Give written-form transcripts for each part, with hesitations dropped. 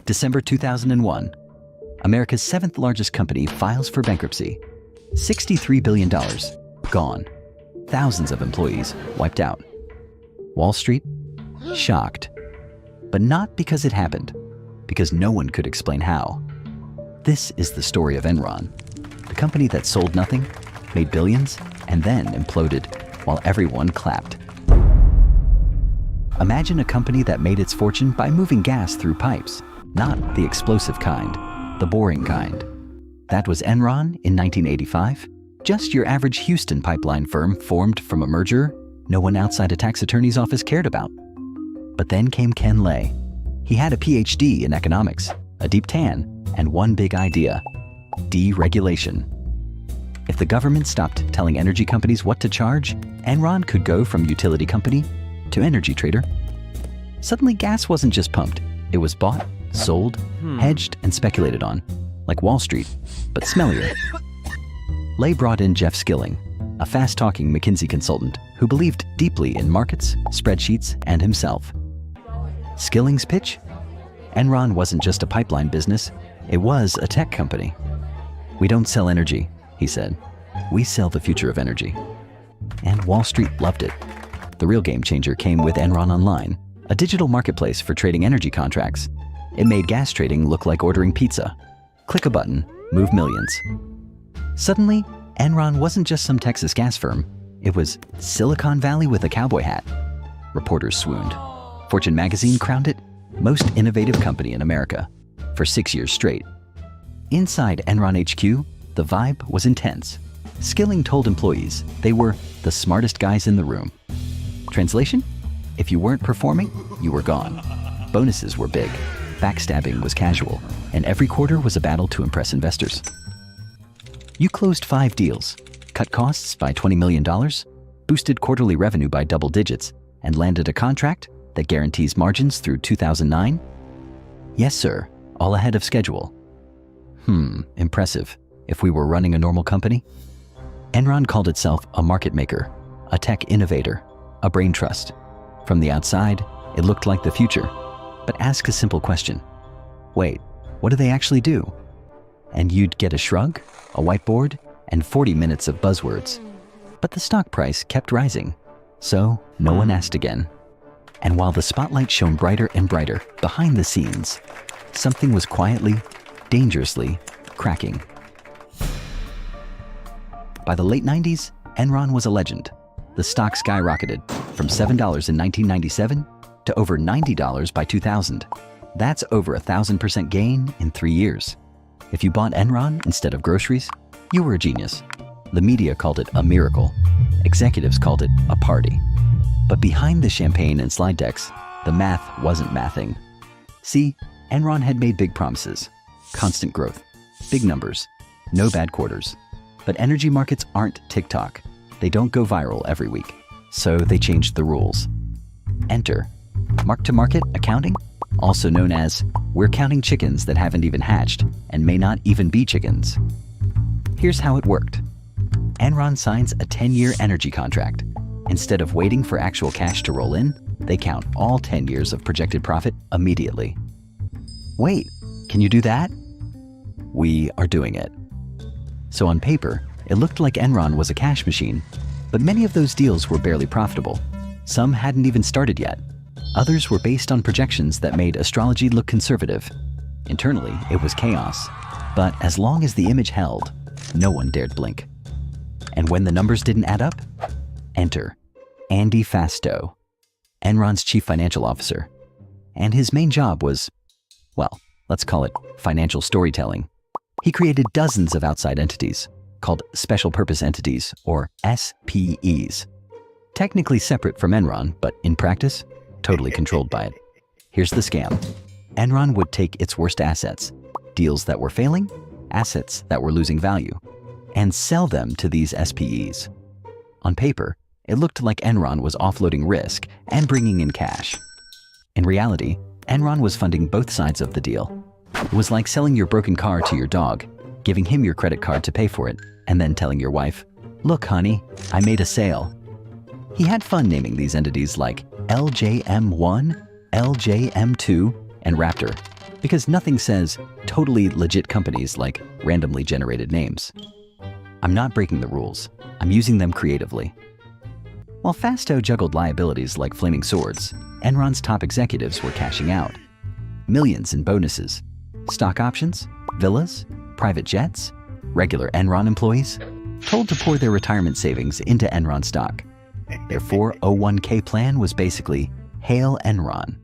December 2001. America's seventh largest company files for bankruptcy. $63 billion gone. Thousands of employees wiped out. Wall Street shocked. But not because it happened, because no one could explain how. This is the story of Enron, the company that sold nothing, made billions, and then imploded while everyone clapped. Imagine a company that made its fortune by moving gas through pipes, not the explosive kind, the boring kind. That was Enron in 1985, just your average Houston pipeline firm formed from a merger no one outside a tax attorney's office cared about. But then came Ken Lay. He had a PhD in economics, a deep tan, and one big idea: deregulation. If the government stopped telling energy companies what to charge, Enron could go from utility company to energy trader. Suddenly, gas wasn't just pumped. It was bought, sold, hedged, and speculated on, like Wall Street, but smellier. Lay brought in Jeff Skilling, a fast-talking McKinsey consultant who believed deeply in markets, spreadsheets, and himself. Skilling's pitch? Enron wasn't just a pipeline business, it was a tech company. "We don't sell energy," he said. "We sell the future of energy." And Wall Street loved it. The real game changer came with Enron Online, a digital marketplace for trading energy contracts. It made gas trading look like ordering pizza. Click a button, move millions. Suddenly, Enron wasn't just some Texas gas firm. It was Silicon Valley with a cowboy hat. Reporters swooned. Fortune magazine crowned it most innovative company in America for 6 years straight. Inside Enron HQ, the vibe was intense. Skilling told employees they were the smartest guys in the room. Translation? If you weren't performing, you were gone. Bonuses were big, backstabbing was casual, and every quarter was a battle to impress investors. You closed 5 deals, cut costs by $20 million, boosted quarterly revenue by double digits, and landed a contract that guarantees margins through 2009? Yes, sir, all ahead of schedule. Impressive. If we were running a normal company? Enron called itself a market maker, a tech innovator, a brain trust. From the outside, it looked like the future. But ask a simple question. Wait, what do they actually do? And you'd get a shrug, a whiteboard, and 40 minutes of buzzwords. But the stock price kept rising, so no one asked again. And while the spotlight shone brighter and brighter behind the scenes, something was quietly, dangerously cracking. By the late 90s, Enron was a legend. The stock skyrocketed from $7 in 1997 to over $90 by 2000. That's over 1,000% gain in 3 years. If you bought Enron instead of groceries, you were a genius. The media called it a miracle. Executives called it a party. But behind the champagne and slide decks, the math wasn't mathing. See, Enron had made big promises. Constant growth, big numbers, no bad quarters. But energy markets aren't TikTok. They don't go viral every week. So they changed the rules. Enter mark-to-market accounting, also known as we're counting chickens that haven't even hatched and may not even be chickens. Here's how it worked. Enron signs a 10-year energy contract. Instead of waiting for actual cash to roll in, they count all 10 years of projected profit immediately. Wait, can you do that? We are doing it. So on paper, it looked like Enron was a cash machine, but many of those deals were barely profitable. Some hadn't even started yet. Others were based on projections that made astrology look conservative. Internally, it was chaos. But as long as the image held, no one dared blink. And when the numbers didn't add up, enter Andy Fastow, Enron's chief financial officer. And his main job was, well, let's call it financial storytelling. He created dozens of outside entities, called special purpose entities, or SPEs. Technically separate from Enron, but in practice, totally controlled by it. Here's the scam. Enron would take its worst assets, deals that were failing, assets that were losing value, and sell them to these SPEs. On paper, it looked like Enron was offloading risk and bringing in cash. In reality, Enron was funding both sides of the deal. It was like selling your broken car to your dog, giving him your credit card to pay for it, and then telling your wife, "Look, honey, I made a sale." He had fun naming these entities like LJM1, LJM2, and Raptor. Because nothing says totally legit companies like randomly generated names. I'm not breaking the rules. I'm using them creatively. While Fasto juggled liabilities like flaming swords, Enron's top executives were cashing out. Millions in bonuses, stock options, villas, private jets, regular Enron employees, told to pour their retirement savings into Enron stock. Their 401k plan was basically Hail Enron.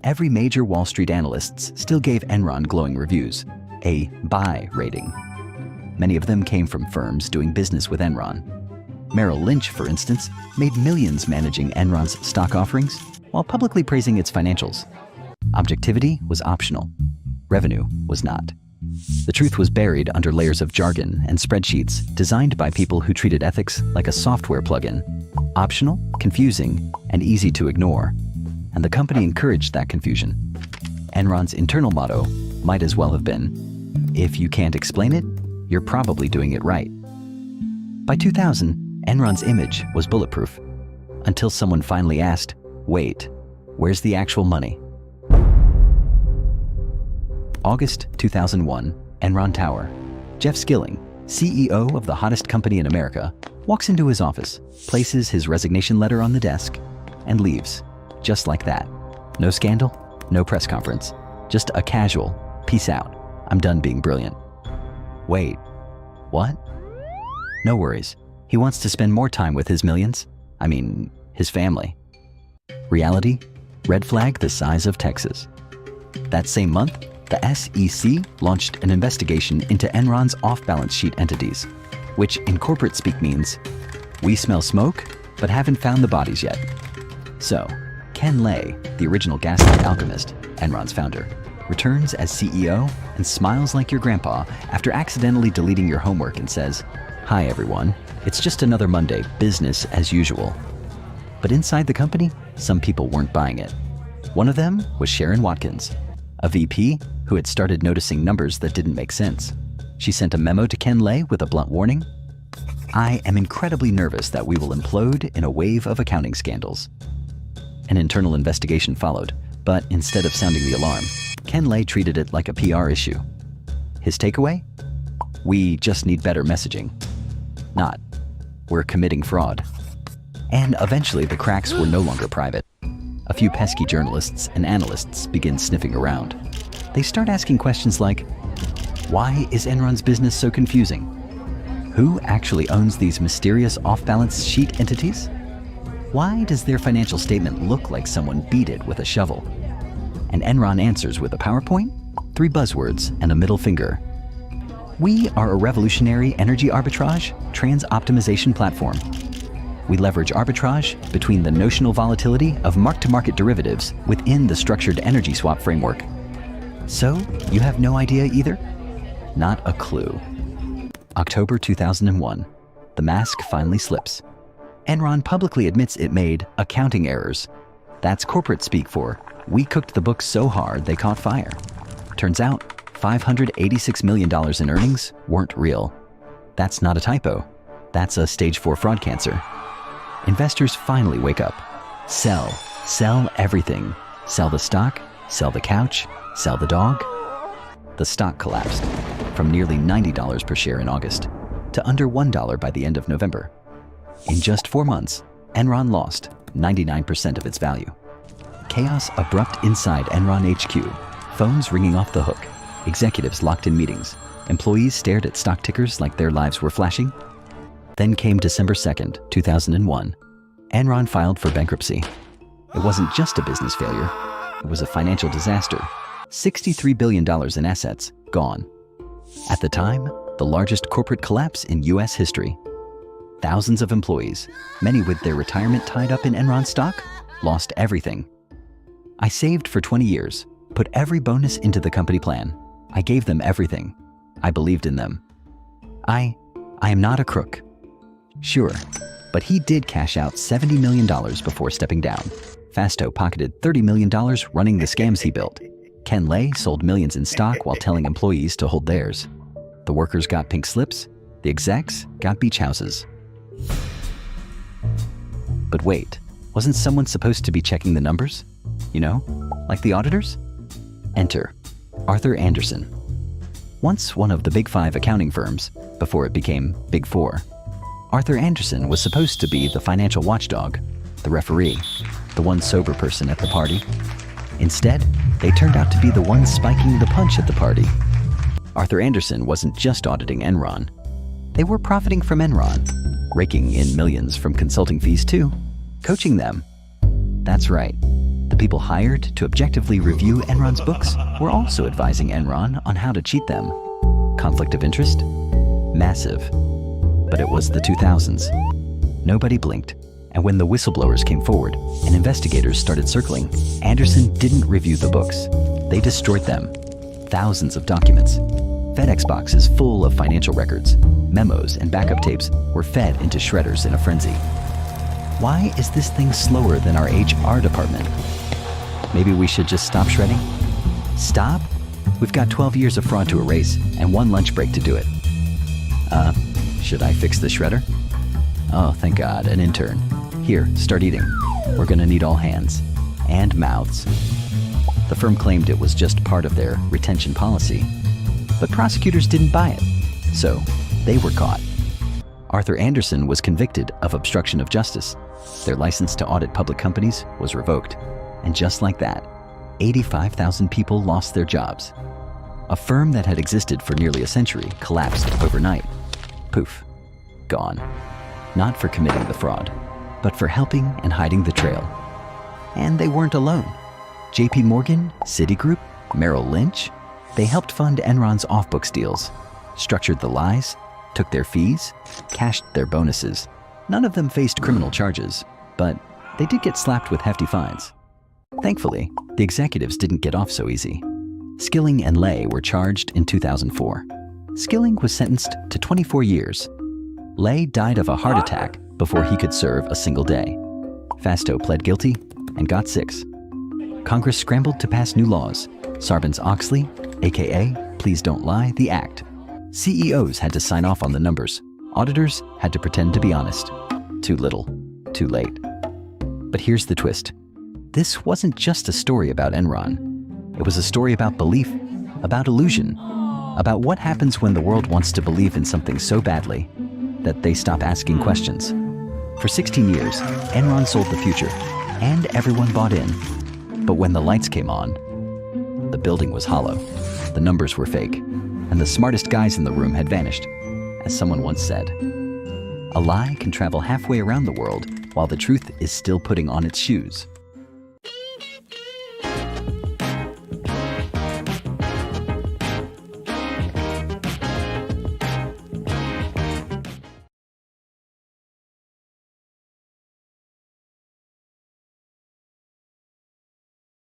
Every major Wall Street analyst still gave Enron glowing reviews, a buy rating. Many of them came from firms doing business with Enron. Merrill Lynch, for instance, made millions managing Enron's stock offerings while publicly praising its financials. Objectivity was optional. Revenue was not. The truth was buried under layers of jargon and spreadsheets designed by people who treated ethics like a software plugin. Optional, confusing, and easy to ignore. And the company encouraged that confusion. Enron's internal motto might as well have been, if you can't explain it, you're probably doing it right. By 2000, Enron's image was bulletproof, until someone finally asked, wait, where's the actual money? August 2001, Enron Tower. Jeff Skilling, CEO of the hottest company in America, walks into his office, places his resignation letter on the desk, and leaves. Just like that. No scandal, no press conference. Just a casual, peace out, I'm done being brilliant. Wait, what? No worries. He wants to spend more time with his millions. I mean, his family. Reality? Red flag the size of Texas. That same month, the SEC launched an investigation into Enron's off-balance sheet entities, which in corporate speak means, we smell smoke, but haven't found the bodies yet. So, Ken Lay, the original gaslight alchemist, Enron's founder, returns as CEO and smiles like your grandpa after accidentally deleting your homework and says, hi everyone, it's just another Monday, business as usual. But inside the company, some people weren't buying it. One of them was Sharon Watkins, a VP who had started noticing numbers that didn't make sense. She sent a memo to Ken Lay with a blunt warning. I am incredibly nervous that we will implode in a wave of accounting scandals. An internal investigation followed, but instead of sounding the alarm, Ken Lay treated it like a PR issue. His takeaway? We just need better messaging. Not, we're committing fraud. And eventually the cracks were no longer private. A few pesky journalists and analysts begin sniffing around. They start asking questions like, why is Enron's business so confusing? Who actually owns these mysterious off-balance sheet entities? Why does their financial statement look like someone beat it with a shovel? And Enron answers with a PowerPoint, 3 buzzwords, and a middle finger. We are a revolutionary energy arbitrage trans-optimization platform. We leverage arbitrage between the notional volatility of mark-to-market derivatives within the structured energy swap framework. So, you have no idea either? Not a clue. October 2001. The mask finally slips. Enron publicly admits it made accounting errors. That's corporate speak for, we cooked the books so hard they caught fire. Turns out, $586 million in earnings weren't real. That's not a typo. That's a stage 4 fraud cancer. Investors finally wake up. Sell. Sell everything. Sell the stock, sell the couch, sell the dog. The stock collapsed from nearly $90 per share in August to under $1 by the end of November. In just 4 months, Enron lost 99% of its value. Chaos abrupt inside Enron HQ, phones ringing off the hook, executives locked in meetings, employees stared at stock tickers like their lives were flashing. Then came December 2nd, 2001. Enron filed for bankruptcy. It wasn't just a business failure, it was a financial disaster. $63 billion in assets gone. At the time, the largest corporate collapse in US history. Thousands of employees, many with their retirement tied up in Enron stock, lost everything. I saved for 20 years, put every bonus into the company plan. I gave them everything. I believed in them. I am not a crook. Sure, but he did cash out $70 million before stepping down. Fasto pocketed $30 million running the scams he built. Ken Lay sold millions in stock while telling employees to hold theirs. The workers got pink slips, the execs got beach houses. But wait, wasn't someone supposed to be checking the numbers? You know, like the auditors? Enter Arthur Andersen. Once one of the Big Five accounting firms, before it became Big Four, Arthur Andersen was supposed to be the financial watchdog, the referee, the one sober person at the party. Instead, they turned out to be the ones spiking the punch at the party. Arthur Andersen wasn't just auditing Enron. They were profiting from Enron, raking in millions from consulting fees too, coaching them. That's right. The people hired to objectively review Enron's books were also advising Enron on how to cheat them. Conflict of interest? Massive. But it was the 2000s. Nobody blinked, and when the whistleblowers came forward and investigators started circling, Andersen didn't review the books. They destroyed them. Thousands of documents. FedEx boxes full of financial records, memos, and backup tapes were fed into shredders in a frenzy. Why is this thing slower than our HR department? Maybe we should just stop shredding? Stop? We've got 12 years of fraud to erase and one lunch break to do it. Should I fix the shredder? Oh, thank God, an intern. Here, start eating. We're gonna need all hands. And mouths. The firm claimed it was just part of their retention policy. But prosecutors didn't buy it, so they were caught. Arthur Andersen was convicted of obstruction of justice. Their license to audit public companies was revoked. And just like that, 85,000 people lost their jobs. A firm that had existed for nearly a century collapsed overnight. Poof, gone. Not for committing the fraud, but for helping and hiding the trail. And they weren't alone. JP Morgan, Citigroup, Merrill Lynch, they helped fund Enron's off-books deals, structured the lies, took their fees, cashed their bonuses. None of them faced criminal charges, but they did get slapped with hefty fines. Thankfully, the executives didn't get off so easy. Skilling and Lay were charged in 2004. Skilling was sentenced to 24 years. Lay died of a heart attack before he could serve a single day. Fasto pled guilty and got 6. Congress scrambled to pass new laws. Sarbanes-Oxley, aka Please Don't Lie, the Act. CEOs had to sign off on the numbers. Auditors had to pretend to be honest. Too little, too late. But here's the twist. This wasn't just a story about Enron. It was a story about belief, about illusion, about what happens when the world wants to believe in something so badly that they stop asking questions. For 16 years, Enron sold the future, and everyone bought in. But when the lights came on, the building was hollow, the numbers were fake, and the smartest guys in the room had vanished. As someone once said, a lie can travel halfway around the world while the truth is still putting on its shoes.